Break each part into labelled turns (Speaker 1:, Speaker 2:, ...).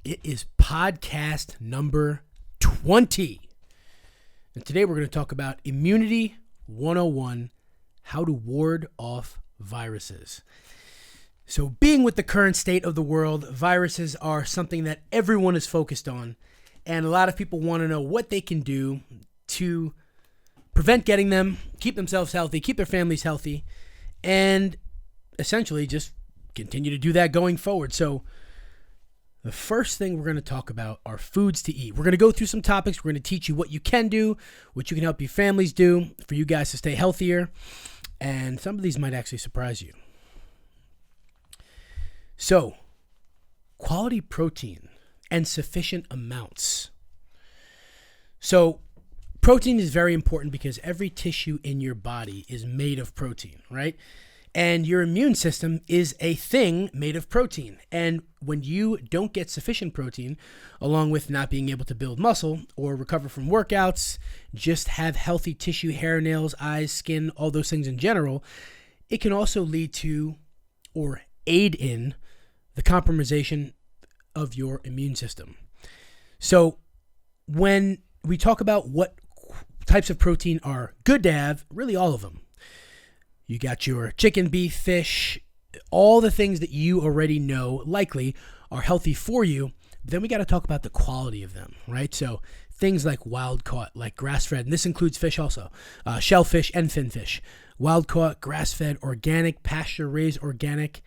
Speaker 1: It is podcast number 20. And today we're going to talk about Immunity 101, how to ward off viruses. So being with the current state of the world, viruses are something that everyone is focused on. And a lot of people want to know what they can do to prevent getting them, keep themselves healthy, keep their families healthy, and essentially just continue to do that going forward. So the first thing we're going to talk about are foods to eat. We're going to go through some topics. We're going to teach you what you can do, what you can help your families do for you guys to stay healthier. And some of these might actually surprise you. So, quality protein and sufficient amounts. So, protein is very important because every tissue in your body is made of protein, right? And your immune system is a thing made of protein. And when you don't get sufficient protein, along with not being able to build muscle or recover from workouts, just have healthy tissue, hair, nails, eyes, skin, all those things in general, it can also lead to or aid in the compromisation of your immune system. So when we talk about what types of protein are good to have, really all of them. You got your chicken, beef, fish, all the things that you already know likely are healthy for you. But then we got to talk about the quality of them, right? So things like wild caught, like grass-fed, and this includes fish also, shellfish and finfish. Wild caught, grass-fed, organic, pasture-raised, organic.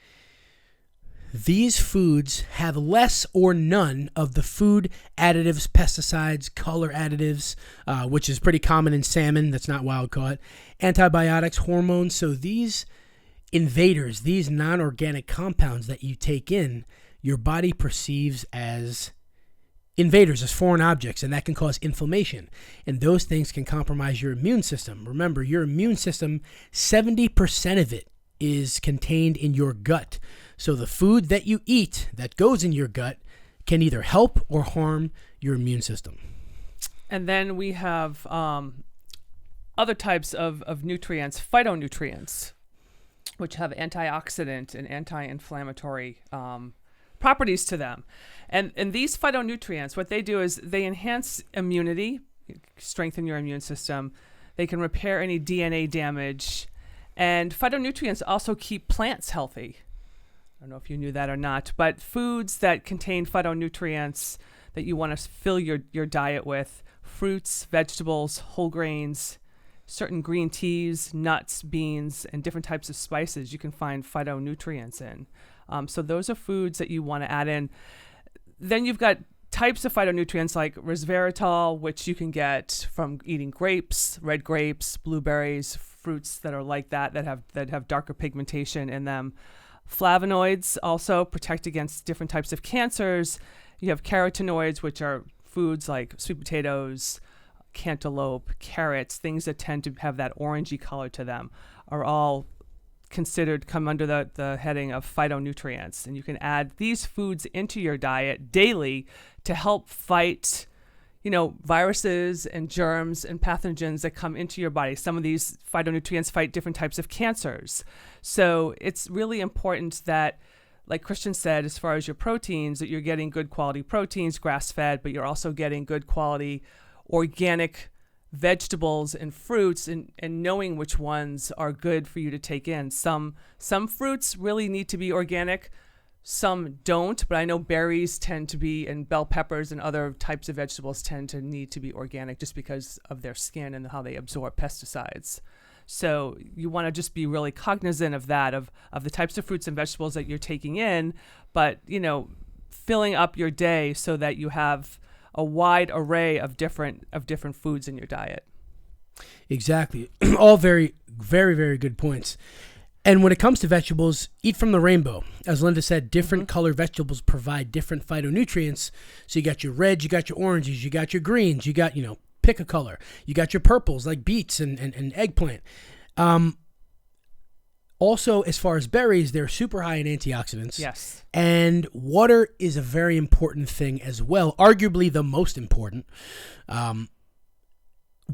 Speaker 1: These foods have less or none of the food additives, pesticides, color additives, which is pretty common in salmon that's not wild caught, antibiotics, hormones. So these invaders, these non-organic compounds that you take in, your body perceives as invaders, as foreign objects, and that can cause inflammation. And those things can compromise your immune system. Remember, your immune system, 70% of it is contained in your gut. So the food that you eat that goes in your gut can either help or harm your immune system.
Speaker 2: And then we have other types of nutrients, phytonutrients, which have antioxidant and anti-inflammatory properties to them. And these phytonutrients, what they do is they enhance immunity, strengthen your immune system. They can repair any DNA damage. And phytonutrients also keep plants healthy. I don't know if you knew that or not, but foods that contain phytonutrients that you want to fill your diet with, fruits, vegetables, whole grains, certain green teas, nuts, beans, and different types of spices you can find phytonutrients in. So those are foods that you want to add in. Then you've got types of phytonutrients like resveratrol, which you can get from eating grapes, red grapes, blueberries, fruits that are like that have darker pigmentation in them. Flavonoids also protect against different types of cancers. You have carotenoids, which are foods like sweet potatoes, cantaloupe, carrots, things that tend to have that orangey color to them, are all considered come under the heading of phytonutrients. And you can add these foods into your diet daily to help fight viruses and germs and pathogens that come into your body. Some of these phytonutrients fight different types of cancers. So it's really important that, like Christian said, as far as your proteins, that you're getting good quality proteins, grass-fed, but you're also getting good quality organic vegetables and fruits, and knowing which ones are good for you to take in. Some fruits really need to be organic. Some don't, but I know berries tend to be, and bell peppers and other types of vegetables tend to need to be organic just because of their skin and how they absorb pesticides. So you want to just be really cognizant of that, of the types of fruits and vegetables that you're taking in, but, filling up your day so that you have a wide array of different foods in your diet.
Speaker 1: Exactly. All very, very, very good points. And when it comes to vegetables, eat from the rainbow. As Linda said, different colored vegetables provide different phytonutrients. So you got your reds, you got your oranges, you got your greens, you got, pick a color. You got your purples like beets and eggplant. Also, as far as berries, they're super high in antioxidants.
Speaker 2: Yes.
Speaker 1: And water is a very important thing as well, arguably the most important.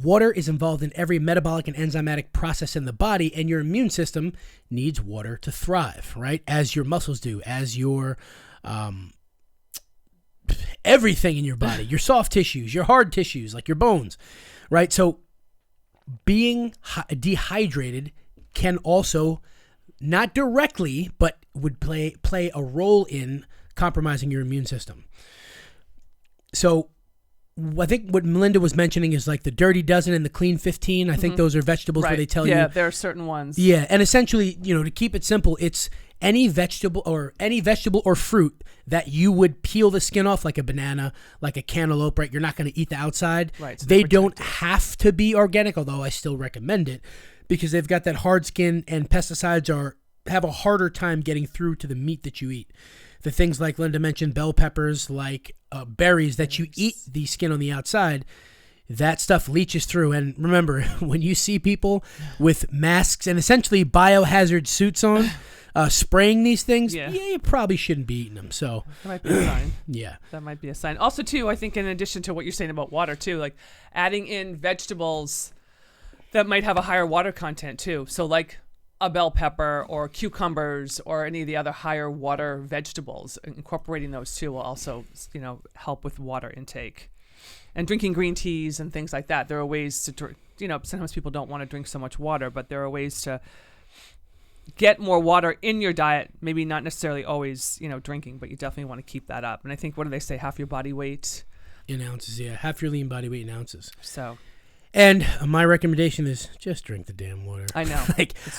Speaker 1: Water is involved in every metabolic and enzymatic process in the body, and your immune system needs water to thrive, right? As your muscles do, as your everything in your body, your soft tissues, your hard tissues, like your bones, right? So being dehydrated can also, not directly, but would play a role in compromising your immune system. So I think what Melinda was mentioning is like the dirty dozen and the clean 15. I think those are vegetables where they tell you.
Speaker 2: Yeah, there are certain ones.
Speaker 1: Yeah, and essentially, to keep it simple, it's any vegetable or fruit that you would peel the skin off, like a banana, like a cantaloupe, right? You're not going to eat the outside.
Speaker 2: Right. So
Speaker 1: they don't have to be organic, although I still recommend it because they've got that hard skin, and pesticides have a harder time getting through to the meat that you eat. The things like Linda mentioned, bell peppers, like berries that you eat the skin on the outside, that stuff leaches through. And remember, when you see people with masks and essentially biohazard suits on, spraying these things, you probably shouldn't be eating them. So
Speaker 2: that might be a sign.
Speaker 1: Yeah.
Speaker 2: That might be a sign. Also, too, I think in addition to what you're saying about water, too, like adding in vegetables that might have a higher water content, too. So like a bell pepper or cucumbers or any of the other higher water vegetables, incorporating those too will also, help with water intake. And drinking green teas and things like that. There are ways to, sometimes people don't want to drink so much water, but there are ways to get more water in your diet. Maybe not necessarily always, drinking, but you definitely want to keep that up. And I think, what do they say? Half your body weight
Speaker 1: in ounces. Yeah. Half your lean body weight in ounces.
Speaker 2: So.
Speaker 1: And my recommendation is just drink the damn water.
Speaker 2: I know.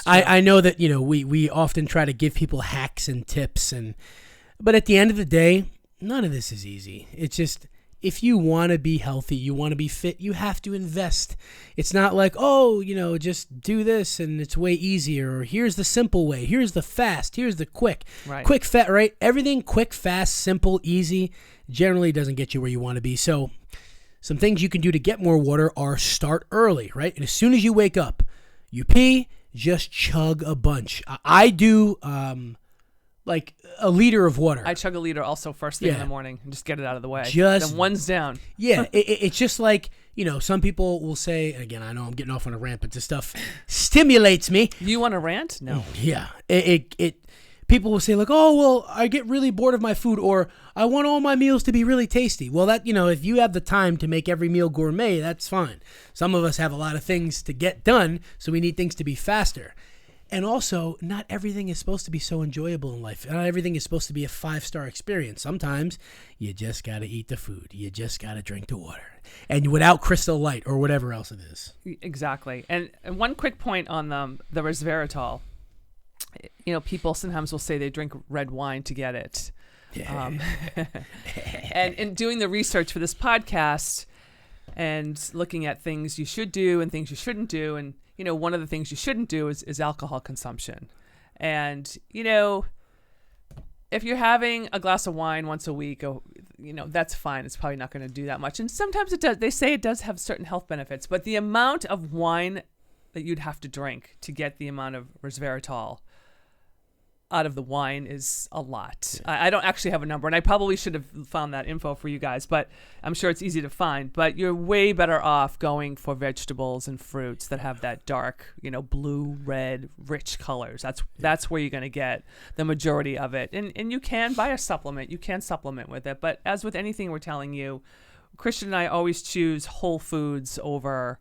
Speaker 1: I know that, we often try to give people hacks and tips, but at the end of the day, none of this is easy. It's just, if you want to be healthy, you want to be fit, you have to invest. It's not like, just do this and it's way easier, or here's the simple way, here's the fast, here's the quick.
Speaker 2: Right.
Speaker 1: Quick, fat, right? Everything quick, fast, simple, easy generally doesn't get you where you want to be. So some things you can do to get more water are start early, right? And as soon as you wake up, you pee, just chug a bunch. I do like a liter of water.
Speaker 2: I chug a liter also first thing in the morning and just get it out of the way.
Speaker 1: Then
Speaker 2: one's down.
Speaker 1: Yeah, it's just like, some people will say, and again, I know I'm getting off on a rant, but this stuff stimulates me.
Speaker 2: You want to rant? No.
Speaker 1: Yeah. People will say like, oh, well, I get really bored of my food, or I want all my meals to be really tasty. Well, that, if you have the time to make every meal gourmet, that's fine. Some of us have a lot of things to get done, so we need things to be faster. And also, not everything is supposed to be so enjoyable in life. Not everything is supposed to be a 5-star experience. Sometimes you just got to eat the food. You just got to drink the water. And without Crystal Light or whatever else it is.
Speaker 2: Exactly. And one quick point on the resveratrol. People sometimes will say they drink red wine to get it. And in doing the research for this podcast and looking at things you should do and things you shouldn't do, and one of the things you shouldn't do is alcohol consumption. And if you're having a glass of wine once a week, that's fine. It's probably not going to do that much. And sometimes it does. They say it does have certain health benefits, but the amount of wine that you'd have to drink to get the amount of resveratrol out of the wine is a lot. Yeah. I don't actually have a number, and I probably should have found that info for you guys, but I'm sure it's easy to find. But you're way better off going for vegetables and fruits that have that dark, blue, red, rich colors. That's where you're going to get the majority of it. And you can buy a supplement. You can supplement with it. But as with anything we're telling you, Christian and I always choose whole foods over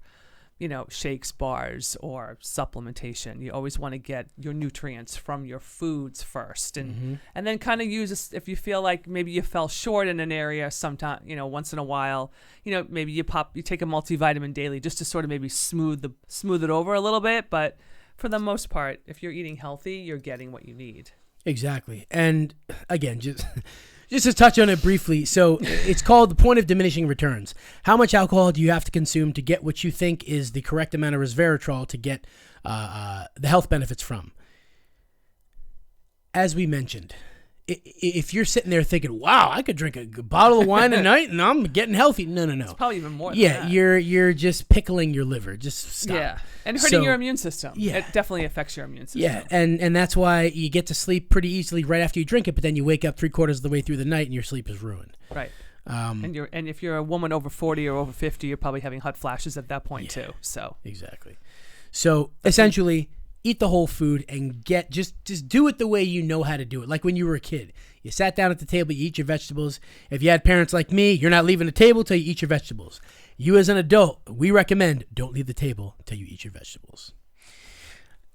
Speaker 2: shakes, bars, or supplementation. You always want to get your nutrients from your foods first, and then kind of use, if you feel like maybe you fell short in an area sometime, once in a while, maybe you take a multivitamin daily just to sort of maybe smooth it over a little bit. But for the most part, if you're eating healthy, you're getting what you need.
Speaker 1: Exactly. And again, just to touch on it briefly, so it's called the point of diminishing returns. How much alcohol do you have to consume to get what you think is the correct amount of resveratrol to get the health benefits from? As we mentioned, if you're sitting there thinking, wow, I could drink a bottle of wine a night and I'm getting healthy. No.
Speaker 2: It's probably even more than
Speaker 1: that. You're just pickling your liver. Just stop.
Speaker 2: Yeah, and hurting your immune system. Yeah. It definitely affects your immune system.
Speaker 1: Yeah, and that's why you get to sleep pretty easily right after you drink it, but then you wake up 3/4 of the way through the night and your sleep is ruined.
Speaker 2: Right. And if you're a woman over 40 or over 50, you're probably having hot flashes at that point too. So
Speaker 1: exactly. So essentially, eat the whole food and just do it the way you know how to do it. Like when you were a kid, you sat down at the table, you eat your vegetables. If you had parents like me, you're not leaving the table till you eat your vegetables. You as an adult, we recommend don't leave the table till you eat your vegetables.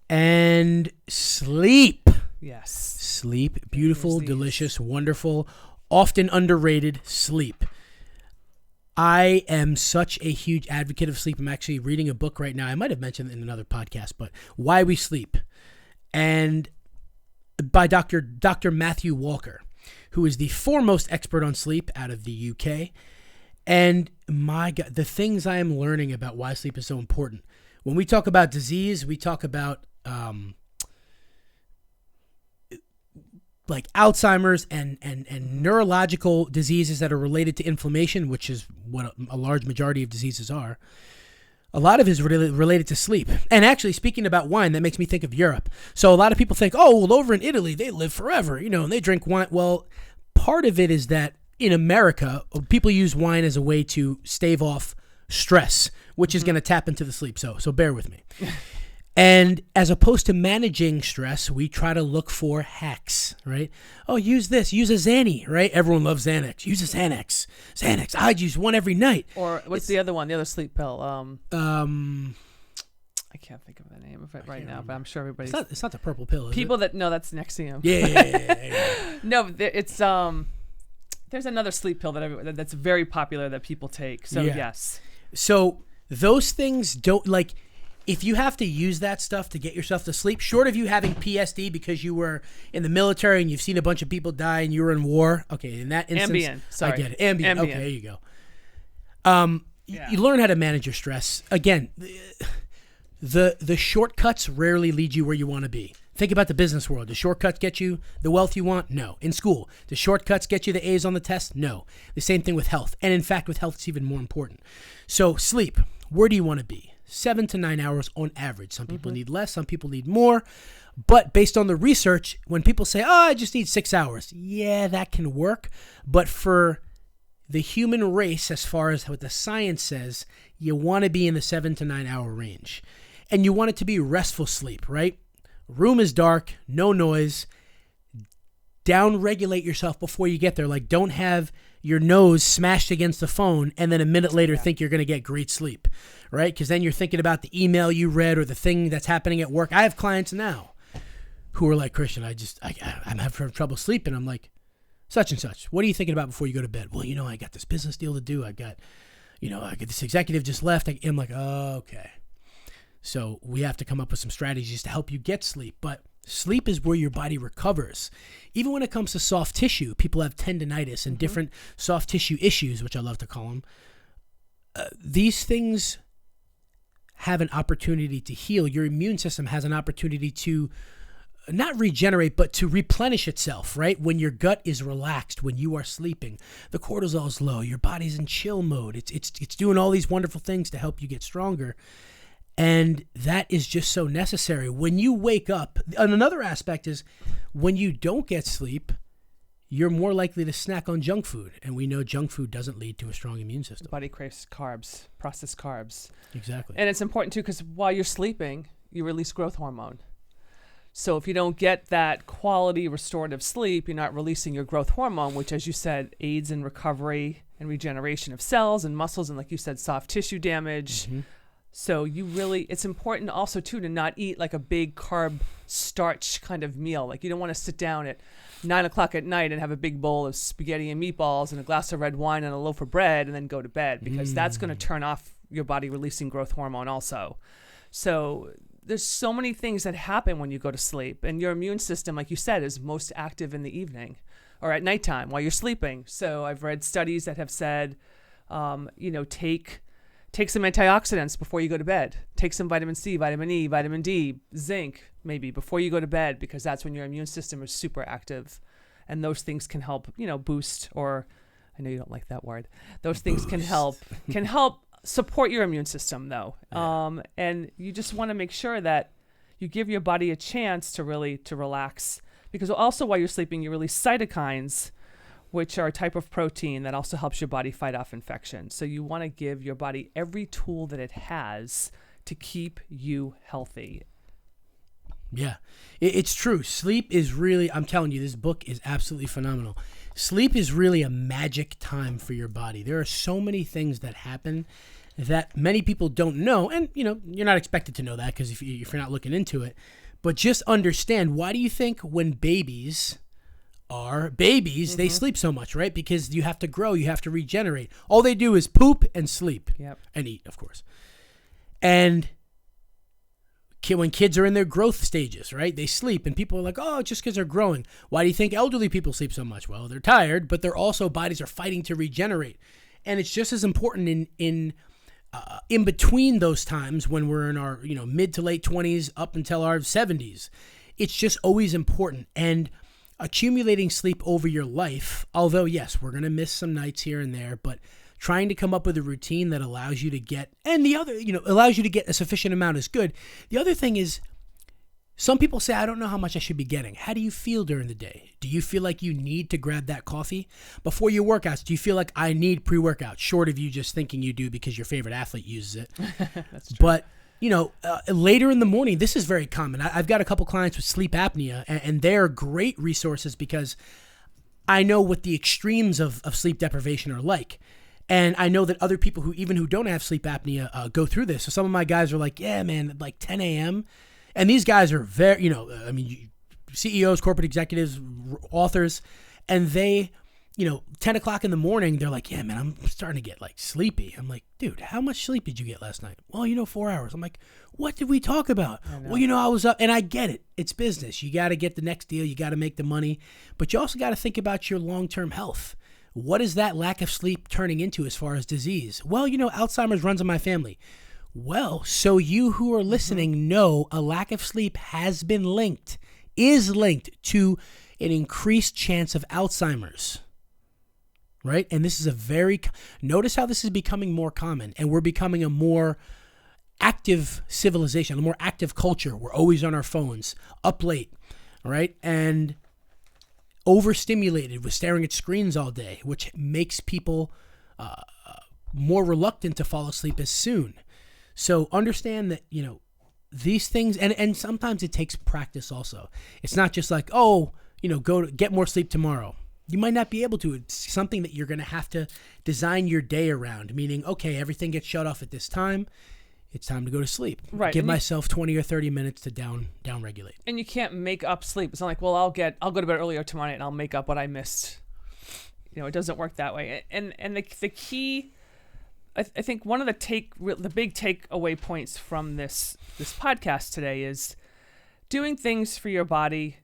Speaker 1: And sleep.
Speaker 2: Yes.
Speaker 1: Sleep. Beautiful, delicious, wonderful, often underrated sleep. I am such a huge advocate of sleep. I'm actually reading a book right now. I might have mentioned it in another podcast, but Why We Sleep. And by Dr. Matthew Walker, who is the foremost expert on sleep out of the UK. And my God, the things I am learning about why sleep is so important. When we talk about disease, we talk about like Alzheimer's and neurological diseases that are related to inflammation, which is what a large majority of diseases are. A lot of it is related to sleep. And actually, speaking about wine, that makes me think of Europe. So a lot of people think, oh, well, over in Italy, they live forever, and they drink wine. Well, part of it is that in America, people use wine as a way to stave off stress, which is going to tap into the sleep. So bear with me. And as opposed to managing stress, we try to look for hacks, right? Oh, use this. Use a Xanny, right? Everyone loves Xanax. Use a Xanax. Xanax. I'd use one every night.
Speaker 2: Or what's the other one? The other sleep pill? I can't think of the name of it right now, but I'm sure everybody's...
Speaker 1: It's not the purple pill, is
Speaker 2: people
Speaker 1: it?
Speaker 2: that... No, that's Nexium.
Speaker 1: Yeah.
Speaker 2: No, it's... There's another sleep pill that's very popular that people take. So, yes.
Speaker 1: So, those things don't... Like... If you have to use that stuff to get yourself to sleep, short of you having PSD because you were in the military and you've seen a bunch of people die and you were in war, okay, in that instance,
Speaker 2: Ambien. Sorry.
Speaker 1: I get it. Ambien. Okay, there you go. You learn how to manage your stress. Again, the shortcuts rarely lead you where you want to be. Think about the business world. Do shortcuts get you the wealth you want? No. In school, do shortcuts get you the A's on the test? No. The same thing with health. And in fact, with health, it's even more important. So sleep, where do you want to be? 7 to 9 hours on average. Some people need less, some people need more. But based on the research, when people say, oh, I just need 6 hours, yeah, that can work. But for the human race, as far as what the science says, you want to be in the 7 to 9 hour range. And you want it to be restful sleep, right? Room is dark, no noise. Down-regulate yourself before you get there. Like, don't have your nose smashed against the phone and then a minute later think you're going to get great sleep, right? Because then you're thinking about the email you read or the thing that's happening at work. I have clients now who are like, Christian, I'm having trouble sleeping. I'm like, such and such. What are you thinking about before you go to bed? Well, I got this business deal to do. I got this executive just left. I'm like, oh, okay. So we have to come up with some strategies to help you get sleep. But sleep is where your body recovers. Even when it comes to soft tissue, people have tendinitis and different soft tissue issues, which I love to call them. These things have an opportunity to heal. Your immune system has an opportunity to not regenerate, but to replenish itself, right? When your gut is relaxed, when you are sleeping, the cortisol is low, your body's in chill mode. It's doing all these wonderful things to help you get stronger. And that is just so necessary. When you wake up, and another aspect is when you don't get sleep, you're more likely to snack on junk food. And we know junk food doesn't lead to a strong immune system.
Speaker 2: The body craves carbs, processed carbs.
Speaker 1: Exactly.
Speaker 2: And it's important too because while you're sleeping, you release growth hormone. So if you don't get that quality restorative sleep, you're not releasing your growth hormone, which, as you said, aids in recovery and regeneration of cells and muscles and, like you said, soft tissue damage. So it's important also too to not eat like a big carb starch kind of meal. Like you don't want to sit down at 9 o'clock at night and have a big bowl of spaghetti and meatballs and a glass of red wine and a loaf of bread and then go to bed, because that's going to turn off your body releasing growth hormone also. So there's so many things that happen when you go to sleep, and your immune system, like you said, is most active in the evening or at nighttime while you're sleeping. So I've read studies that have said, take some antioxidants before you go to bed. Take some vitamin C, vitamin E, vitamin D, zinc, maybe before you go to bed, because that's when your immune system is super active. And those things can help, boost, or I know you don't like that word. Those things can help support your immune system though. Yeah. And you just want to make sure that you give your body a chance to relax, because also while you're sleeping, you release cytokines, which are a type of protein that also helps your body fight off infection. So you want to give your body every tool that it has to keep you healthy.
Speaker 1: Yeah, it's true. Sleep is really, I'm telling you, this book is absolutely phenomenal. Sleep is really a magic time for your body. There are so many things that happen that many people don't know. And, you're not expected to know that because if you're not looking into it. But just understand, why do you think when babies are babies, they sleep so much, right? Because you have to grow, you have to regenerate. All they do is poop and sleep.
Speaker 2: Yep.
Speaker 1: And eat, of course. And when kids are in their growth stages, right? They sleep, and people are like, oh, just because they're growing. Why do you think elderly people sleep so much? Well, they're tired, but they're also, bodies are fighting to regenerate. And it's just as important in between those times when we're in our, mid to late 20s up until our 70s. It's just always important. And accumulating sleep over your life, although, yes, we're going to miss some nights here and there, but trying to come up with a routine that allows you to get, and the other, allows you to get a sufficient amount is good. The other thing is, some people say, I don't know how much I should be getting. How do you feel during the day? Do you feel like you need to grab that coffee? Before your workouts, do you feel like I need pre-workout? Short of you just thinking you do because your favorite athlete uses it.
Speaker 2: That's true.
Speaker 1: But, later in the morning, this is very common. I've got a couple clients with sleep apnea, and they're great resources because I know what the extremes of sleep deprivation are like. And I know that other people who don't have sleep apnea go through this. So some of my guys are like, yeah, man, like 10 a.m. And these guys are very, CEOs, corporate executives, authors, and they, 10 o'clock in the morning, they're like, yeah, man, I'm starting to get like sleepy. I'm like, dude, how much sleep did you get last night? Well, 4 hours. I'm like, what did we talk about? Well, I was up, and I get it. It's business. You got to get the next deal. You got to make the money, but you also got to think about your long-term health. What is that lack of sleep turning into as far as disease? Well, Alzheimer's runs in my family. Well, so you who are listening know a lack of sleep is linked to an increased chance of Alzheimer's, right? And this is notice how this is becoming more common, and we're becoming a more active civilization, a more active culture. We're always on our phones, up late, right? And overstimulated with staring at screens all day, which makes people more reluctant to fall asleep as soon. So understand that, these things, and sometimes it takes practice also. It's not just like, go to get more sleep tomorrow. You might not be able to. It's something that you're going to have to design your day around, meaning, okay, everything gets shut off at this time. It's time to go to sleep.
Speaker 2: Right.
Speaker 1: Give myself 20 or 30 minutes to down regulate.
Speaker 2: And you can't make up sleep. It's not like, well, I'll go to bed earlier tomorrow night and I'll make up what I missed. It doesn't work that way. And the key, I think one of the big takeaway points from this podcast today is doing things for your body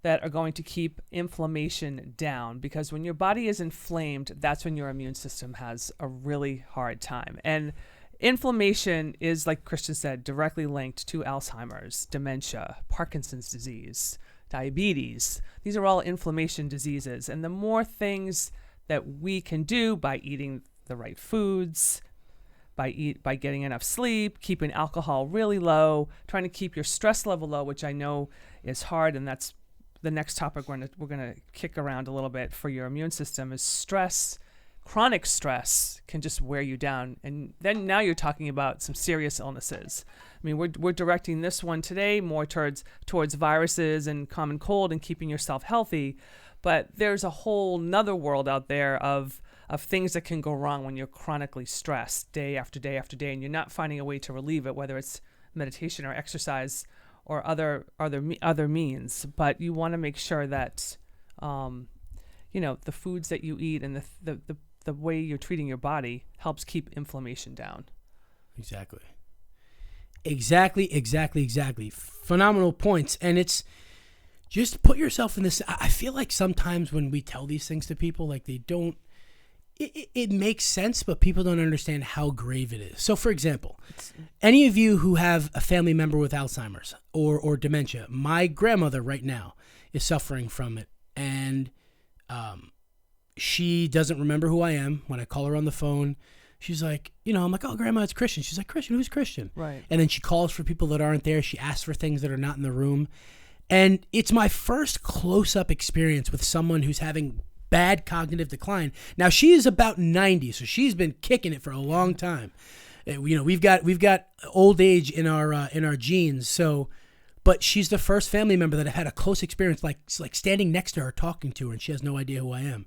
Speaker 2: that are going to keep inflammation down, because when your body is inflamed, that's when your immune system has a really hard time. And inflammation is, like Christian said, directly linked to Alzheimer's, dementia, Parkinson's disease, diabetes. These are all inflammation diseases. And the more things that we can do by eating the right foods, by getting enough sleep, keeping alcohol really low, trying to keep your stress level low, which I know is hard, and that's the next topic we're gonna kick around a little bit for your immune system, is stress. Chronic stress can just wear you down, and then now you're talking about some serious illnesses. I mean, we're directing this one today more towards viruses and common cold and keeping yourself healthy, but there's a whole nother world out there of things that can go wrong when you're chronically stressed day after day after day, and you're not finding a way to relieve it, whether it's meditation or exercise or other means. But you want to make sure that the foods that you eat and the way you're treating your body helps keep inflammation down. Exactly. Phenomenal points. And it's just put yourself in this. I feel like sometimes when we tell these things to people, like it makes sense, but people don't understand how grave it is. So for example, any of you who have a family member with Alzheimer's or dementia, my grandmother right now is suffering from it. And, she doesn't remember who I am. When I call her on the phone, she's like, I'm like, oh, Grandma, it's Christian. She's like, Christian, who's Christian? Right.
Speaker 1: And then she calls for people that aren't there. She asks for things that are not in the room. And it's my first close-up experience with someone who's having bad cognitive decline. Now, she is about 90, so she's been kicking it for a long time. We've got old age in our genes. So, but she's the first family member that I've had a close experience, like standing next to her, talking to her, and she has no idea who I am.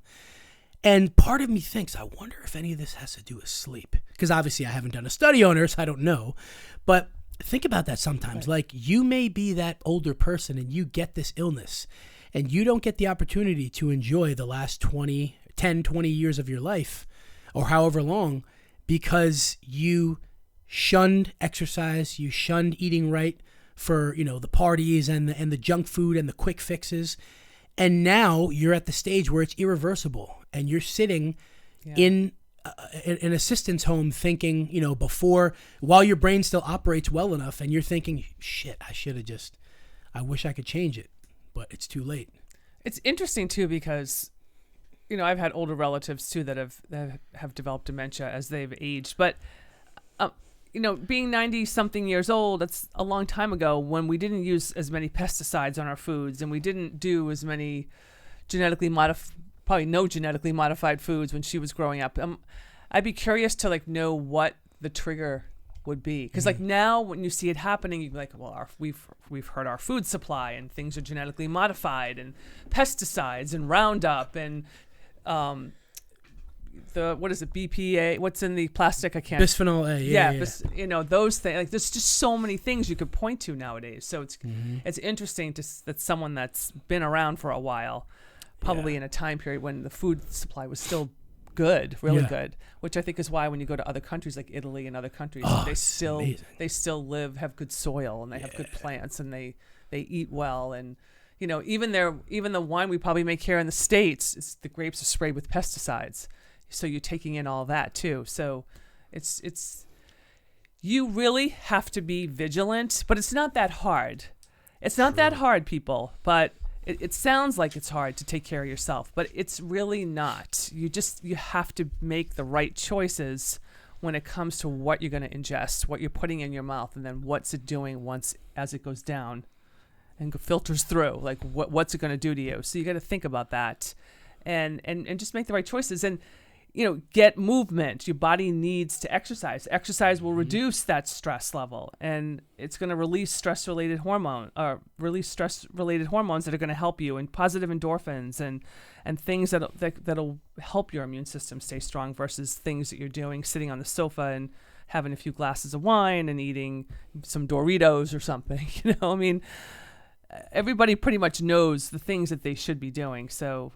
Speaker 1: And part of me thinks, I wonder if any of this has to do with sleep. Because obviously I haven't done a study on her, so I don't know. But think about that sometimes. Right. Like, you may be that older person and you get this illness and you don't get the opportunity to enjoy the last 20 years of your life, or however long, because you shunned exercise, you shunned eating right for, the parties and the junk food and the quick fixes. And now you're at the stage where it's irreversible, and you're sitting in an assistance home thinking, while your brain still operates well enough, and you're thinking, shit, I wish I could change it, but it's too late.
Speaker 2: It's interesting too, because, I've had older relatives too that have developed dementia as they've aged, but being 90 something years old, that's a long time ago, when we didn't use as many pesticides on our foods, and we didn't do as many probably no genetically modified foods when she was growing up. I'd be curious to know what the trigger would be, because now when you see it happening, you'd be like, well, we've heard our food supply and things are genetically modified, and pesticides and Roundup and what is it, BPA? What's in the plastic? I can't.
Speaker 1: Bisphenol A. Yeah.
Speaker 2: Those things. There's just so many things you could point to nowadays. So it's interesting that someone that's been around for a while, probably in a time period when the food supply was still good, really good, which I think is why when you go to other countries like Italy and other countries, they still have good soil, and they have good plants, and they eat well, and even the wine we probably make here in the States, the grapes are sprayed with pesticides. So you're taking in all that too. So it's you really have to be vigilant, but it's not that hard. It's not that hard, people, but it sounds like it's hard to take care of yourself, but it's really not. You have to make the right choices when it comes to what you're going to ingest, what you're putting in your mouth, and then what's it doing as it goes down and filters through, like what's it going to do to you. So you got to think about that and just make the right choices. And get movement. Your body needs to exercise. Exercise will reduce that stress level, and it's going to release stress-related hormones that are going to help you, and positive endorphins and things that'll help your immune system stay strong, versus things that you're doing sitting on the sofa and having a few glasses of wine and eating some Doritos or something. Everybody pretty much knows the things that they should be doing. So,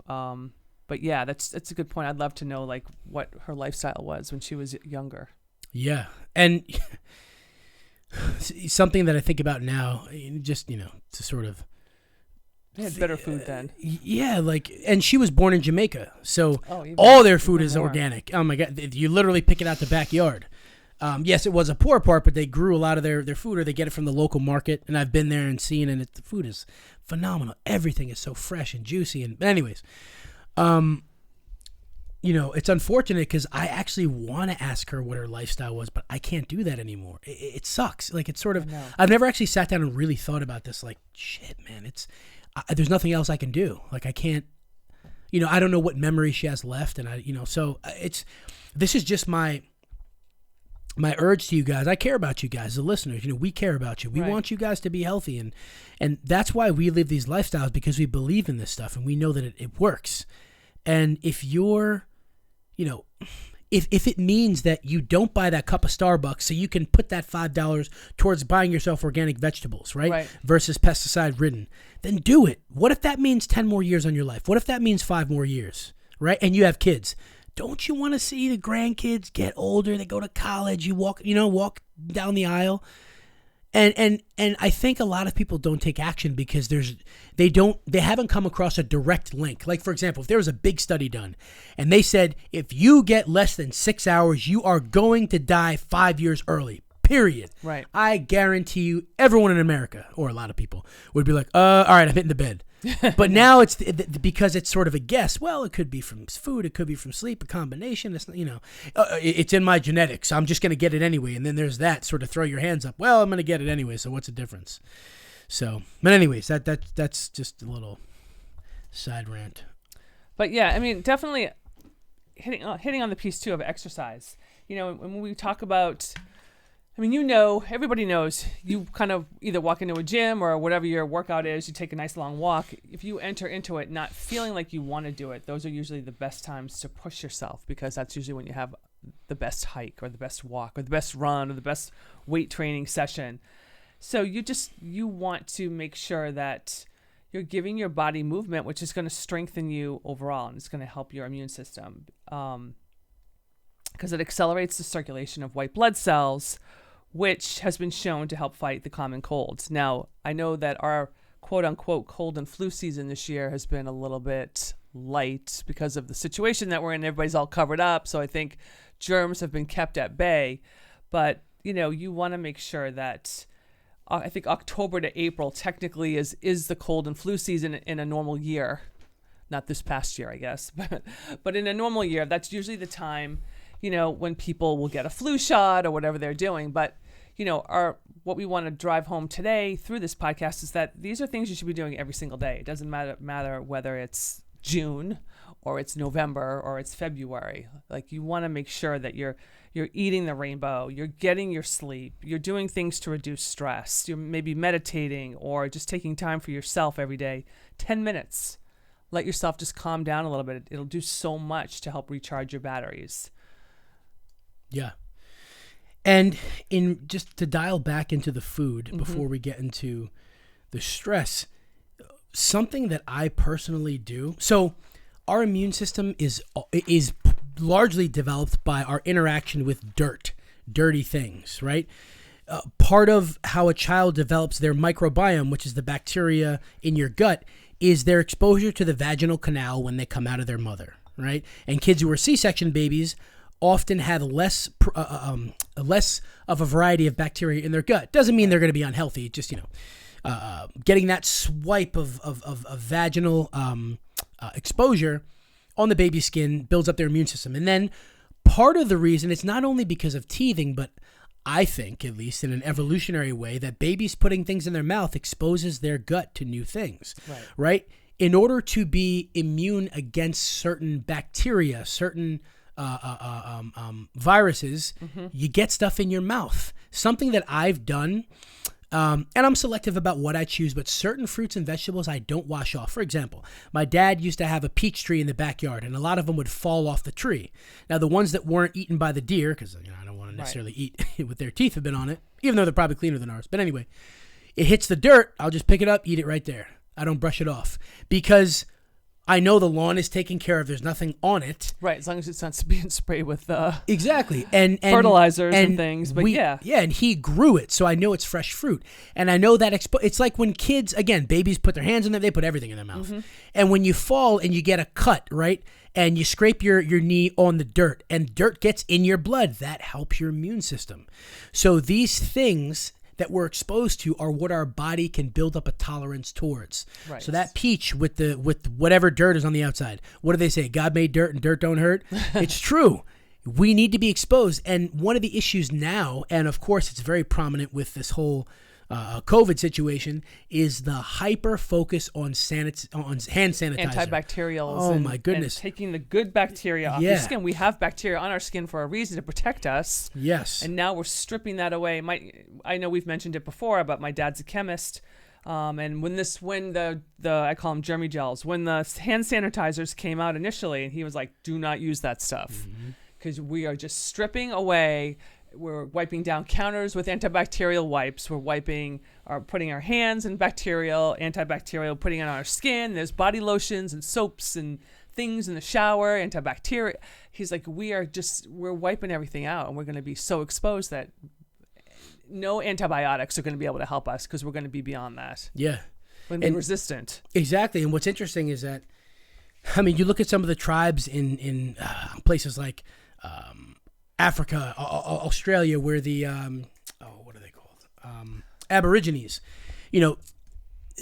Speaker 2: but yeah, that's a good point. I'd love to know what her lifestyle was when she was younger. Yeah. And
Speaker 1: something that I think about now, just, to sort of.
Speaker 2: They had better food then.
Speaker 1: Yeah. And she was born in Jamaica. So all their food is organic. Oh my God. You literally pick it out the backyard. Yes, it was a poor part, but they grew a lot of their food, or they get it from the local market. And I've been there and seen, and the food is phenomenal. Everything is so fresh and juicy. But anyways, it's unfortunate because I actually want to ask her what her lifestyle was, but I can't do that anymore. It sucks. It's sort of, I've never actually sat down and really thought about this. Shit, man, there's nothing else I can do. I can't, I don't know what memory she has left. And this is just my urge to you guys. I care about you guys, the listeners. We care about you. We want you guys to be healthy, and that's why we live these lifestyles, because we believe in this stuff and we know that it works. And if you're, if it means that you don't buy that cup of Starbucks so you can put that $5 towards buying yourself organic vegetables, right? Versus pesticide ridden, then do it. What if that means 10 more years on your life? What if that means 5 more years, right? And you have kids. Don't you want to see the grandkids get older? They go to college. You walk down the aisle. And I think a lot of people don't take action because they haven't come across a direct link. Like, for example, if there was a big study done and they said, if you get less than 6 hours, you are going to die 5 years early, period.
Speaker 2: Right.
Speaker 1: I guarantee you everyone in America, or a lot of people, would be like, all right, I'm hitting the bed. But now it's because it's sort of a guess. Well, it could be from food, it could be from sleep, a combination. It's it's in my genetics. I'm just going to get it anyway. And then there's that sort of throw your hands up. Well, I'm going to get it anyway. So what's the difference? So, but anyways, that's just a little side rant.
Speaker 2: But yeah, I mean, definitely hitting on the piece too of exercise. When we talk about I mean, everybody knows, you kind of either walk into a gym or whatever your workout is, you take a nice long walk. If you enter into it not feeling like you want to do it, those are usually the best times to push yourself, because that's usually when you have the best hike or the best walk or the best run or the best weight training session. So you want to make sure that you're giving your body movement, which is going to strengthen you overall, and it's going to help your immune system, because it accelerates the circulation of white blood cells, which has been shown to help fight the common colds. Now, I know that our quote-unquote cold and flu season this year has been a little bit light because of the situation that we're in. Everybody's all covered up, so I think germs have been kept at bay. But, you want to make sure that I think October to April technically is the cold and flu season in a normal year. Not this past year, I guess. But in a normal year, that's usually the time, when people will get a flu shot or whatever they're doing. But what we want to drive home today through this podcast is that these are things you should be doing every single day. It doesn't matter whether it's June or it's November or it's February. Like, you want to make sure that you're eating the rainbow, you're getting your sleep, you're doing things to reduce stress, you're maybe meditating or just taking time for yourself every day. 10 minutes. Let yourself just calm down a little bit. It'll do so much to help recharge your batteries.
Speaker 1: Yeah. And just to dial back into the food before we get into the stress, something that I personally do. So our immune system is largely developed by our interaction with dirty things, right? Part of how a child develops their microbiome, which is the bacteria in your gut, is their exposure to the vaginal canal when they come out of their mother, right? And kids who are C-section babies often have less of a variety of bacteria in their gut. Doesn't mean they're going to be unhealthy. Just, getting that swipe of vaginal exposure on the baby's skin builds up their immune system. And then part of the reason, it's not only because of teething, but I think, at least in an evolutionary way, that babies putting things in their mouth exposes their gut to new things, right? In order to be immune against certain bacteria, certain viruses, you get stuff in your mouth. Something that I've done, and I'm selective about what I choose, but certain fruits and vegetables I don't wash off. For example, my dad used to have a peach tree in the backyard, and a lot of them would fall off the tree. Now, the ones that weren't eaten by the deer, because I don't want to necessarily eat with their teeth have been on it, even though they're probably cleaner than ours. But anyway, it hits the dirt, I'll just pick it up, eat it right there. I don't brush it off because I know the lawn is taken care of. There's nothing on it. Right,
Speaker 2: as long as it's not being sprayed with
Speaker 1: exactly and
Speaker 2: fertilizers and things. But
Speaker 1: yeah, and he grew it, so I know it's fresh fruit. And I know that it's like when kids, again, babies put their hands in there, they put everything in their mouth. And when you fall and you get a cut, right, and you scrape your knee on the dirt, and dirt gets in your blood, that helps your immune system. So these things that we're exposed to are what our body can build up a tolerance towards. Right. So that peach with whatever dirt is on the outside, what do they say? God made dirt and dirt don't hurt? It's true. We need to be exposed. And one of the issues now, and of course it's very prominent with this whole COVID situation, is the hyper focus on hand sanitizer.
Speaker 2: Antibacterials.
Speaker 1: Oh, my goodness.
Speaker 2: And taking the good bacteria off your skin. We have bacteria on our skin for a reason, to protect us.
Speaker 1: Yes.
Speaker 2: And now we're stripping that away. I know we've mentioned it before, but my dad's a chemist. And when the I call them germy gels, when the hand sanitizers came out initially, and he was like, do not use that stuff. Because we are just stripping away. We're wiping down counters with antibacterial wipes. We're putting our hands in antibacterial, putting it on our skin. There's body lotions and soaps and things in the shower, antibacterial. He's like, we're wiping everything out, and we're going to be so exposed that no antibiotics are going to be able to help us, because we're going to be beyond that.
Speaker 1: Yeah.
Speaker 2: We're going to be resistant.
Speaker 1: Exactly. And what's interesting is that, I mean, you look at some of the tribes in places like Africa, Australia, where the what are they called? Aborigines.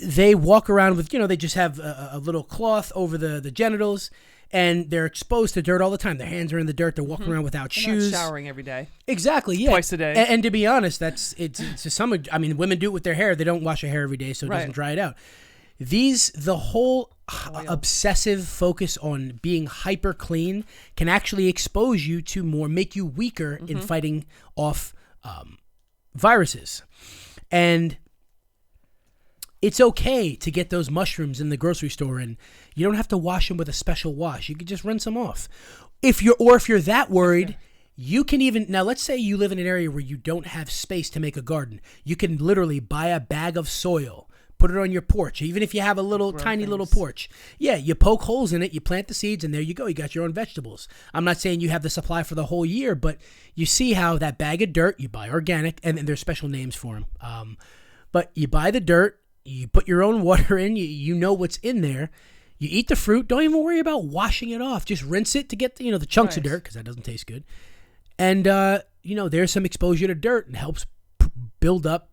Speaker 1: They walk around with, they just have a little cloth over the genitals, and they're exposed to dirt all the time. Their hands are in the dirt. They're walking around without shoes.
Speaker 2: Not showering every day.
Speaker 1: Exactly. Yeah.
Speaker 2: Twice a day.
Speaker 1: And to be honest, it's to some. I mean, women do it with their hair. They don't wash their hair every day, so it doesn't dry it out. The whole obsessive focus on being hyper clean can actually expose you to more, make you weaker in fighting off viruses. And it's okay to get those mushrooms in the grocery store, and you don't have to wash them with a special wash. You can just rinse them off. If you're that worried, you can even, now let's say you live in an area where you don't have space to make a garden. You can literally buy a bag of soil, put it on your porch, even if you have a little porch. Yeah, you poke holes in it, you plant the seeds, and there you go. You got your own vegetables. I'm not saying you have the supply for the whole year, but you see how that bag of dirt, you buy organic, and there's special names for them. But you buy the dirt, you put your own water in, you know what's in there. You eat the fruit. Don't even worry about washing it off. Just rinse it to get the chunks of dirt, because that doesn't taste good. And, there's some exposure to dirt and helps build up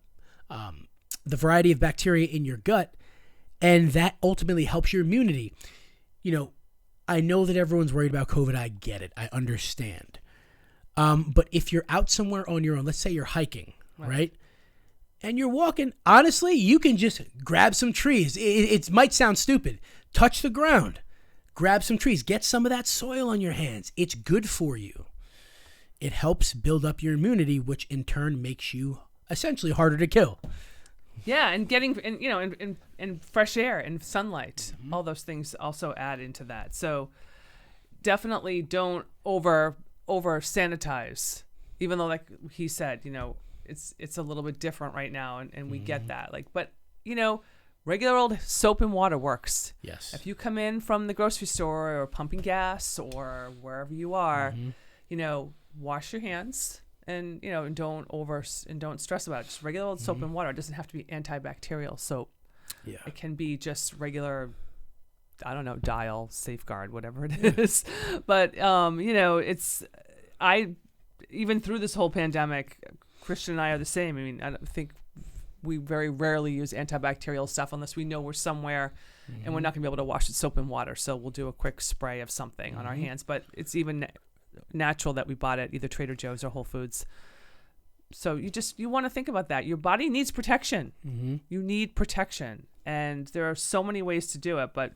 Speaker 1: the variety of bacteria in your gut. And that ultimately helps your immunity. I know that everyone's worried about COVID. I get it. I understand. But if you're out somewhere on your own, let's say you're hiking, right? And you're walking, honestly, you can just grab some trees. It might sound stupid. Touch the ground. Grab some trees. Get some of that soil on your hands. It's good for you. It helps build up your immunity, which in turn makes you essentially harder to kill.
Speaker 2: Yeah, and getting in fresh air and sunlight, all those things also add into that. So definitely don't over sanitize. Even though, like he said, it's a little bit different right now, and we get that. But regular old soap and water works.
Speaker 1: Yes. If
Speaker 2: you come in from the grocery store or pumping gas or wherever you are, wash your hands and don't stress about it. Just regular old soap and water. It doesn't have to be antibacterial soap.
Speaker 1: Yeah.
Speaker 2: It can be just regular, I don't know, Dial, Safeguard, whatever it is. But even through this whole pandemic, Christian and I are the same. I mean, I don't think we very rarely use antibacterial stuff unless we know we're somewhere and we're not going to be able to wash with soap and water. So we'll do a quick spray of something on our hands. But it's even natural that we bought at either Trader Joe's or Whole Foods. So you want to think about that. Your body needs protection. You need protection. And there are so many ways to do it. But,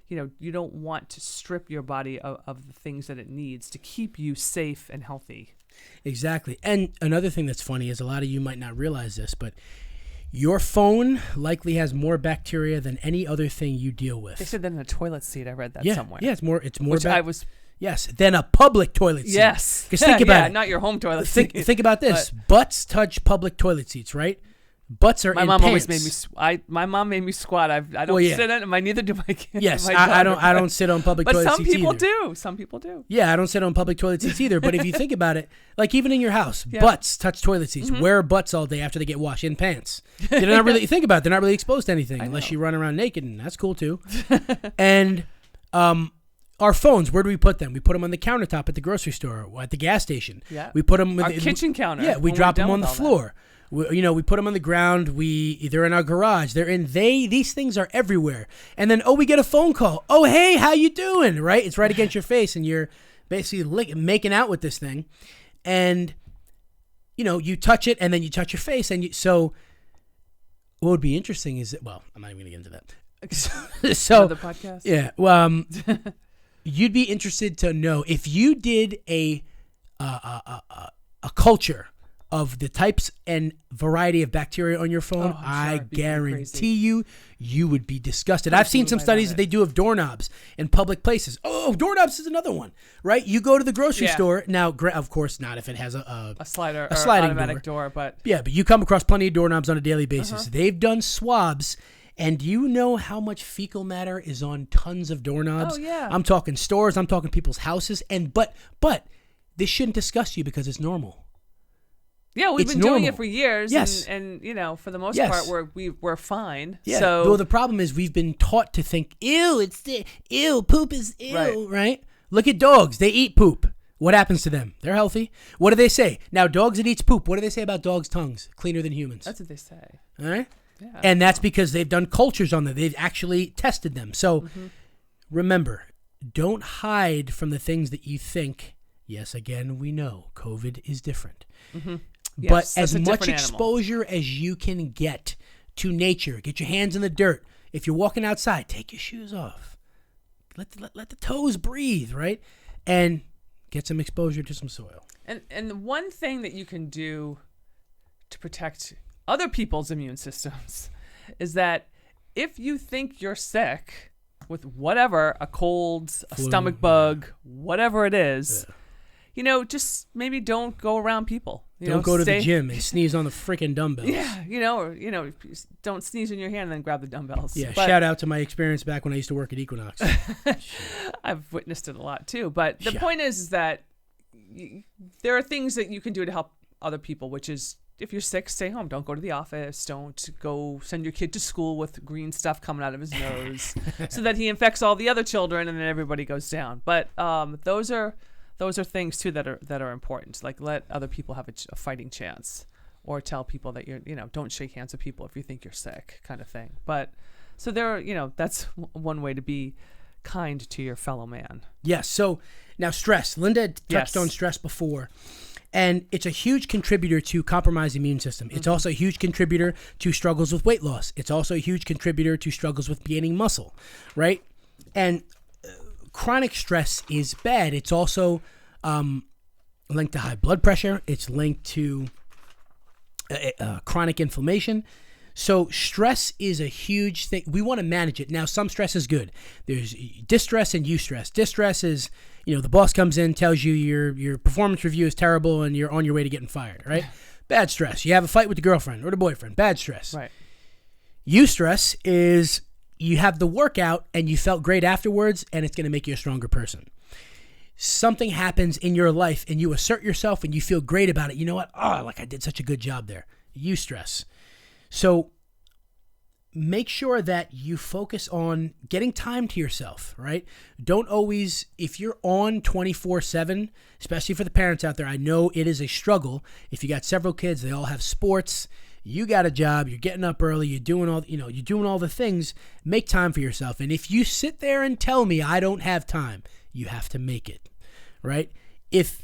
Speaker 2: you don't want to strip your body of the things that it needs to keep you safe and healthy.
Speaker 1: Exactly. And another thing that's funny is a lot of you might not realize this, but your phone likely has more bacteria than any other thing you deal with.
Speaker 2: They said that in a toilet seat. I read that somewhere.
Speaker 1: Yeah, it's more.
Speaker 2: Yes,
Speaker 1: than a public toilet seat.
Speaker 2: Yes.
Speaker 1: Because think about it.
Speaker 2: Not your home toilet seat.
Speaker 1: Think about this. Butts touch public toilet seats, right? Butts are in
Speaker 2: mom
Speaker 1: pants.
Speaker 2: Always made me. My mom made me squat. I don't sit in it. Neither do my kids.
Speaker 1: Yes, I don't sit on public toilet seats either.
Speaker 2: But some people do. Some people do.
Speaker 1: Yeah, I don't sit on public toilet seats either. But if you think about it, like even in your house, butts touch toilet seats. Where are butts all day after they get washed? In pants. They're not really think about it. They're not really exposed to anything unless you run around naked, and that's cool too. And our phones, where do we put them? We put them on the countertop at the grocery store or at the gas station.
Speaker 2: Yeah.
Speaker 1: We put them
Speaker 2: our kitchen counter.
Speaker 1: Yeah, we drop them on the floor. We put them on the ground. They're in our garage. These things are everywhere. And then, we get a phone call. Oh, hey, how you doing? Right? It's right against your face, and you're basically making out with this thing. And, you touch it, and then you touch your face. And so what would be interesting is that, I'm not even going to get into that. So,
Speaker 2: another podcast?
Speaker 1: Yeah. Well, you'd be interested to know if you did a culture of the types and variety of bacteria on your phone, I guarantee you would be disgusted. I've seen some studies that they do of doorknobs in public places. Oh, doorknobs is another one, right? You go to the grocery store. Now, of course, not if it has a
Speaker 2: sliding automatic door. But
Speaker 1: you come across plenty of doorknobs on a daily basis. They've done swabs. And do you know how much fecal matter is on tons of doorknobs?
Speaker 2: Oh, yeah.
Speaker 1: I'm talking stores. I'm talking people's houses. But this shouldn't disgust you because it's normal.
Speaker 2: Yeah, we've been doing it for years.
Speaker 1: Yes.
Speaker 2: And for the most part, we're fine.
Speaker 1: Yeah.
Speaker 2: So,
Speaker 1: well, the problem is we've been taught to think, poop is ill, right? Look at dogs. They eat poop. What happens to them? They're healthy. What do they say? Now, dogs that eat poop, what do they say about dogs' tongues? Cleaner than humans.
Speaker 2: That's what they say.
Speaker 1: All right?
Speaker 2: Yeah,
Speaker 1: and that's because they've done cultures on them. They've actually tested them. So remember, don't hide from the things that you think. Yes, again, we know COVID is different. But as much exposure as you can get to nature, get your hands in the dirt. If you're walking outside, take your shoes off. Let the toes breathe, right? And get some exposure to some soil.
Speaker 2: And the one thing that you can do to protect other people's immune systems is that if you think you're sick with whatever, a cold, a stomach bug, whatever it is, just maybe don't go around people.
Speaker 1: Don't go to the gym and sneeze on the freaking dumbbells.
Speaker 2: Yeah, or don't sneeze in your hand and then grab the dumbbells.
Speaker 1: Yeah, shout out to my experience back when I used to work at Equinox.
Speaker 2: I've witnessed it a lot too. But the point is that there are things that you can do to help other people, which is if you're sick, stay home. Don't go to the office. Don't go send your kid to school with green stuff coming out of his nose so that he infects all the other children and then everybody goes down. But those are things too that are important. Like let other people have a fighting chance, or tell people that don't shake hands with people if you think you're sick, kind of thing. But so that's one way to be kind to your fellow man.
Speaker 1: Yes. So now stress. Linda touched on stress before, and it's a huge contributor to compromised immune system. It's also a huge contributor to struggles with weight loss. It's also a huge contributor to struggles with gaining muscle, right? And chronic stress is bad. It's also linked to high blood pressure. It's linked to chronic inflammation. So stress is a huge thing. We want to manage it. Now, some stress is good. There's distress and eustress. Distress is, the boss comes in, tells you your performance review is terrible and you're on your way to getting fired, right? Bad stress. You have a fight with the girlfriend or the boyfriend. Bad stress.
Speaker 2: Right.
Speaker 1: Eustress is you have the workout and you felt great afterwards, and it's going to make you a stronger person. Something happens in your life and you assert yourself and you feel great about it. You know what? I did such a good job there. Eustress. So make sure that you focus on getting time to yourself, right? Don't always, if you're on 24/7, especially for the parents out there, I know it is a struggle. If you got several kids, they all have sports, you got a job, you're getting up early, you're doing all the things, make time for yourself. And if you sit there and tell me I don't have time, you have to make it, right? If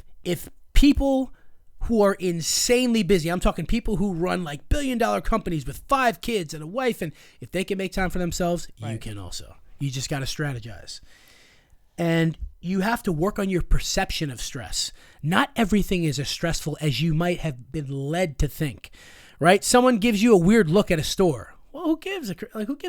Speaker 1: people who are insanely busy, I'm talking people who run like billion-dollar companies with 5 kids and a wife, and if they can make time for themselves, you can also. You just got to strategize. And you have to work on your perception of stress. Not everything is as stressful as you might have been led to think, right? Someone gives you a weird look at a store. Well, who gives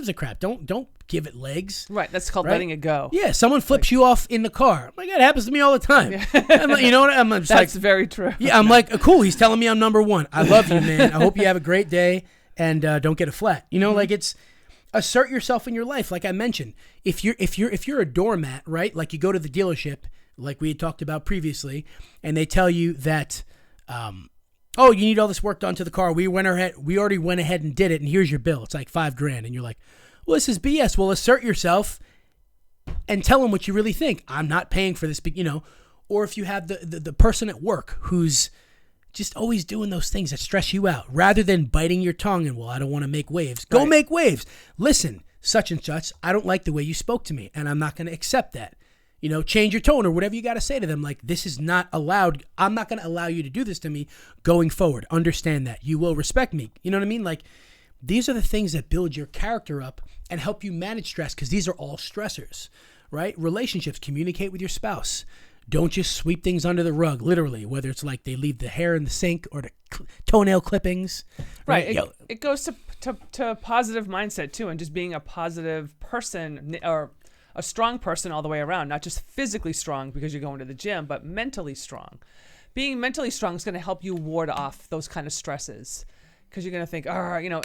Speaker 1: a crap? Don't give it legs.
Speaker 2: Right. That's called letting it go.
Speaker 1: Yeah. Someone flips you off in the car. Oh my God, it happens to me all the time. Yeah. You know what? I'm just
Speaker 2: That's very true.
Speaker 1: Yeah. I'm like, cool. He's telling me I'm number one. I love you, man. I hope you have a great day and don't get a flat. Like it's assert yourself in your life. Like I mentioned, if you're a doormat, right? Like you go to the dealership, like we had talked about previously, and they tell you that, you need all this work done to the car. We already went ahead and did it, and here's your bill. It's like $5,000, and you're like, well, this is BS. Well, assert yourself and tell them what you really think. I'm not paying for this, Or if you have the person at work who's just always doing those things that stress you out, rather than biting your tongue and, well, I don't want to make waves. Go make waves. Listen, such and such, I don't like the way you spoke to me, and I'm not going to accept that. Change your tone or whatever you got to say to them. Like, this is not allowed. I'm not going to allow you to do this to me going forward. Understand that. You will respect me. You know what I mean? Like, these are the things that build your character up and help you manage stress, because these are all stressors, right? Relationships, communicate with your spouse. Don't just sweep things under the rug, literally, whether it's like they leave the hair in the sink or the toenail clippings.
Speaker 2: Right. It goes to positive mindset, too, and just being a positive person or a strong person all the way around, not just physically strong because you're going to the gym, but mentally strong. Being mentally strong is going to help you ward off those kind of stresses, because you're going to think,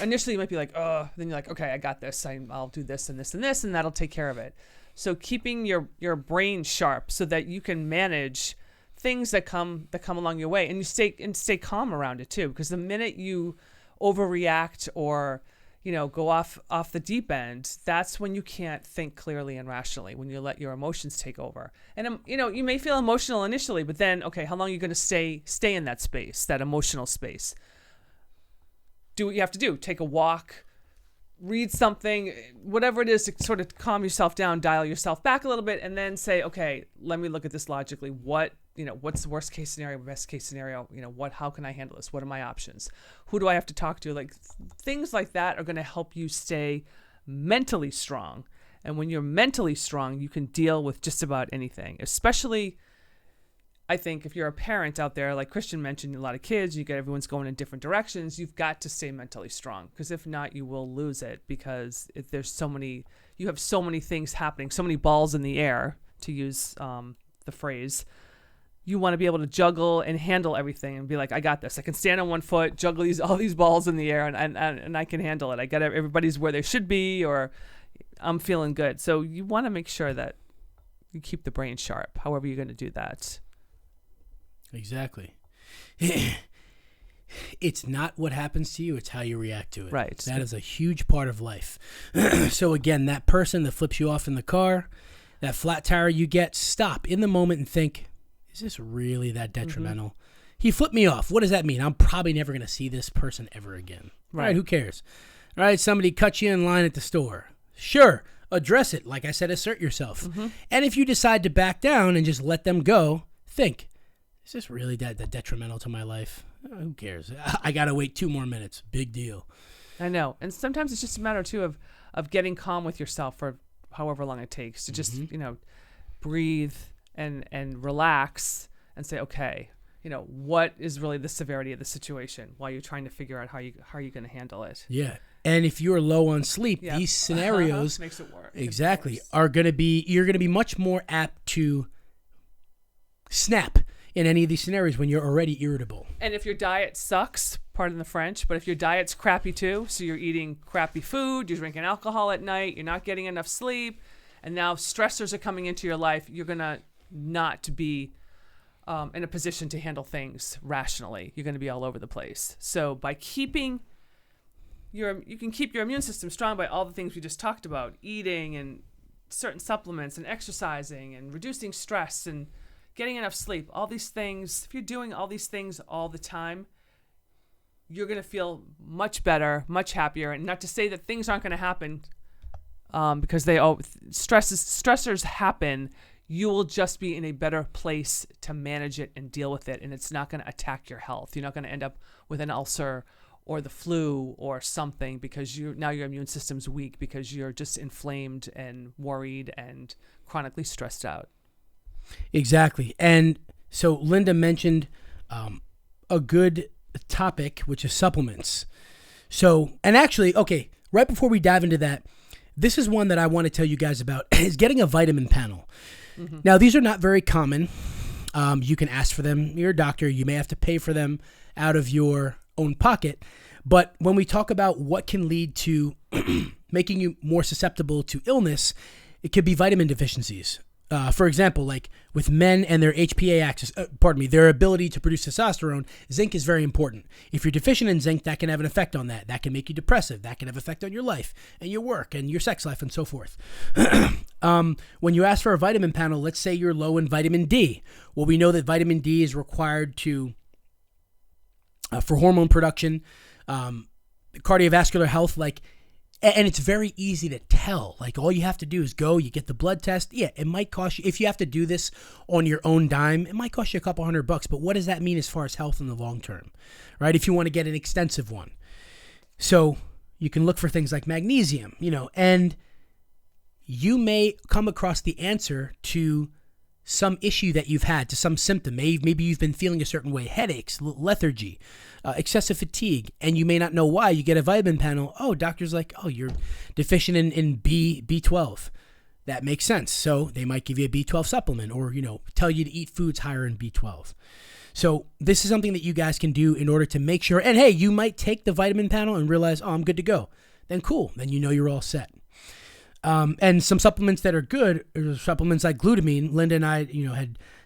Speaker 2: initially you might be like, then you're like, okay, I got this. I'll do this and this and this, and that'll take care of it. So keeping your brain sharp so that you can manage things that come along your way, and you stay calm around it too, because the minute you overreact or go off the deep end, that's when you can't think clearly and rationally, when you let your emotions take over. And, you may feel emotional initially, but then, okay, how long are you going to stay in that space, that emotional space? Do what you have to do. Take a walk, read something, whatever it is to sort of calm yourself down, dial yourself back a little bit, and then say, okay, let me look at this logically. What's the worst case scenario, best case scenario? How can I handle this? What are my options? Who do I have to talk to? Like, things like that are going to help you stay mentally strong. And when you're mentally strong, you can deal with just about anything, especially I think if you're a parent out there, like Christian mentioned, a lot of kids, everyone's going in different directions. You've got to stay mentally strong, because if not, you will lose it, because if you have so many things happening, so many balls in the air, to use the phrase. You want to be able to juggle and handle everything and be like, I got this. I can stand on one foot, juggle all these balls in the air, and I can handle it. I got everybody's where they should be, or I'm feeling good. So you want to make sure that you keep the brain sharp, however you're going to do that.
Speaker 1: Exactly. It's not what happens to you, it's how you react to it.
Speaker 2: Right.
Speaker 1: That is a huge part of life. So again, that person that flips you off in the car, that flat tire you get, stop in the moment and think, is this really that detrimental? Mm-hmm. He flipped me off. What does that mean? I'm probably never going to see this person ever again. Right. All right, who cares? All right, somebody cut you in line at the store. Sure, address it. Like I said, assert yourself. Mm-hmm. And if you decide to back down and just let them go, think, is this really that detrimental to my life? Who cares? I got to wait 2 more minutes. Big deal.
Speaker 2: I know. And sometimes it's just a matter, too, of getting calm with yourself for however long it takes to just, breathe and relax and say, okay, what is really the severity of the situation while you're trying to figure out how you're going to handle it.
Speaker 1: Yeah. And if you're low on sleep, these scenarios
Speaker 2: makes it work.
Speaker 1: Exactly you're going to be much more apt to snap in any of these scenarios when you're already irritable.
Speaker 2: And if your diet sucks, pardon the French, but if your diet's crappy too, so you're eating crappy food, you're drinking alcohol at night, you're not getting enough sleep, and now stressors are coming into your life, you're going to not be in a position to handle things rationally. You're going to be all over the place. So by keeping you can keep your immune system strong by all the things we just talked about, eating and certain supplements and exercising and reducing stress and getting enough sleep, all these things. If you're doing all these things all the time, you're going to feel much better, much happier. And not to say that things aren't going to happen, because stressors happen. You will just be in a better place to manage it and deal with it, and it's not going to attack your health. You're not going to end up with an ulcer or the flu or something because now your immune system's weak because you're just inflamed and worried and chronically stressed out.
Speaker 1: Exactly. And so Linda mentioned a good topic, which is supplements. So, and actually, okay, right before we dive into that, this is one that I want to tell you guys about, is getting a vitamin panel. Mm-hmm. Now, these are not very common. You can ask for them. You're a doctor. You may have to pay for them out of your own pocket. But when we talk about what can lead to making you more susceptible to illness, it could be vitamin deficiencies. For example, like with men and their HPA axis, their ability to produce testosterone, zinc is very important. If you're deficient in zinc, that can have an effect on that. That can make you depressive. That can have an effect on your life and your work and your sex life and so forth. When you ask for a vitamin panel, let's say you're low in vitamin D. Well, we know that vitamin D is required for hormone production, cardiovascular health, and it's very easy to tell. Like, all you have to do is you get the blood test. Yeah, it might cost you, if you have to do this on your own dime, it might cost you a couple $100, but what does that mean as far as health in the long term, right? If you want to get an extensive one. So you can look for things like magnesium, and you may come across the answer to some issue that you've had, to some symptom. Maybe you've been feeling a certain way, headaches, lethargy, excessive fatigue, and you may not know why. You get a vitamin panel. Oh, doctor's like, oh, you're deficient in B12. That makes sense. So they might give you a B12 supplement or, tell you to eat foods higher in B12. So this is something that you guys can do in order to make sure. And hey, you might take the vitamin panel and realize, oh, I'm good to go. Then cool. Then you're all set. And some supplements that are good are supplements like glutamine. Linda and I,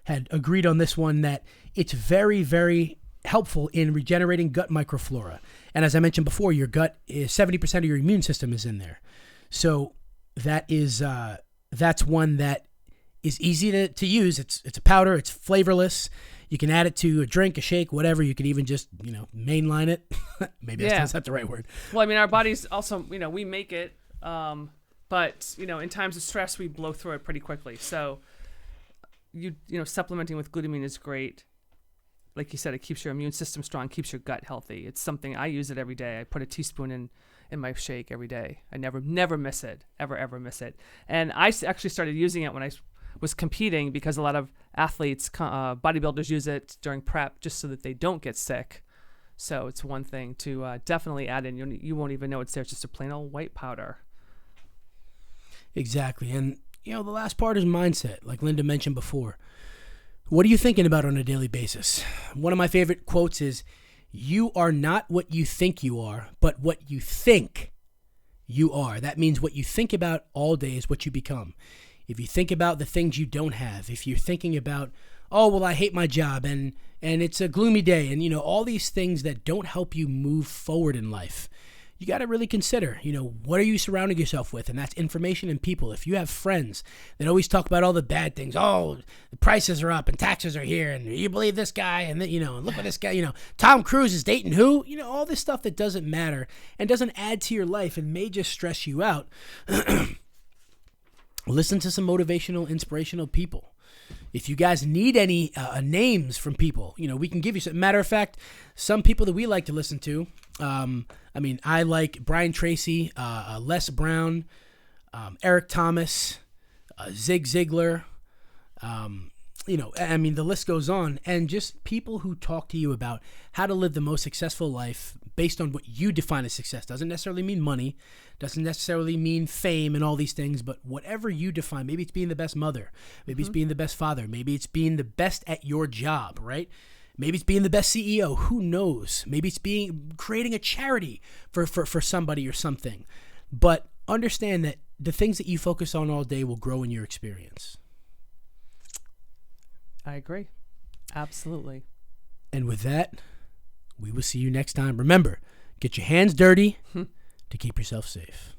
Speaker 1: had agreed on this one, that it's very, very helpful in regenerating gut microflora. And as I mentioned before, your gut is 70% of your immune system is in there. So that's one that is easy to use. It's a powder. It's flavorless. You can add it to a drink, a shake, whatever. You can even just, mainline it. Maybe that's not the right word.
Speaker 2: Well, our bodies also, we make it. But, in times of stress, we blow through it pretty quickly. So, supplementing with glutamine is great. Like you said, it keeps your immune system strong, keeps your gut healthy. It's something, I use it every day. I put a teaspoon in my shake every day. I never miss it, ever miss it. And I actually started using it when was competing, because a lot of athletes, bodybuilders use it during prep just so that they don't get sick. So it's one thing to definitely add in. You won't even know it's there. It's just a plain old white powder.
Speaker 1: Exactly. And, the last part is mindset, like Linda mentioned before. What are you thinking about on a daily basis? One of my favorite quotes is, "You are not what you think you are, but what you think you are." That means what you think about all day is what you become. If you think about the things you don't have, if you're thinking about, oh, well, I hate my job and it's a gloomy day, and, all these things that don't help you move forward in life, you got to really consider, what are you surrounding yourself with? And that's information and people. If you have friends that always talk about all the bad things, oh, the prices are up and taxes are here, and you believe this guy, and look at this guy, Tom Cruise is dating who? All this stuff that doesn't matter and doesn't add to your life and may just stress you out. Listen to some motivational, inspirational people. If you guys need any names from people, we can give you some. Matter of fact, some people that we like to listen to, I like Brian Tracy, Les Brown, Eric Thomas, Zig Ziglar, the list goes on. And just people who talk to you about how to live the most successful life based on what you define as success. Doesn't necessarily mean money, doesn't necessarily mean fame and all these things, but whatever you define. Maybe it's being the best mother, maybe it's being the best father, maybe it's being the best at your job, right? Maybe it's being the best CEO. Who knows? Maybe it's creating a charity for somebody or something. But understand that the things that you focus on all day will grow in your experience.
Speaker 2: I agree. Absolutely.
Speaker 1: And with that, we will see you next time. Remember, get your hands dirty to keep yourself safe.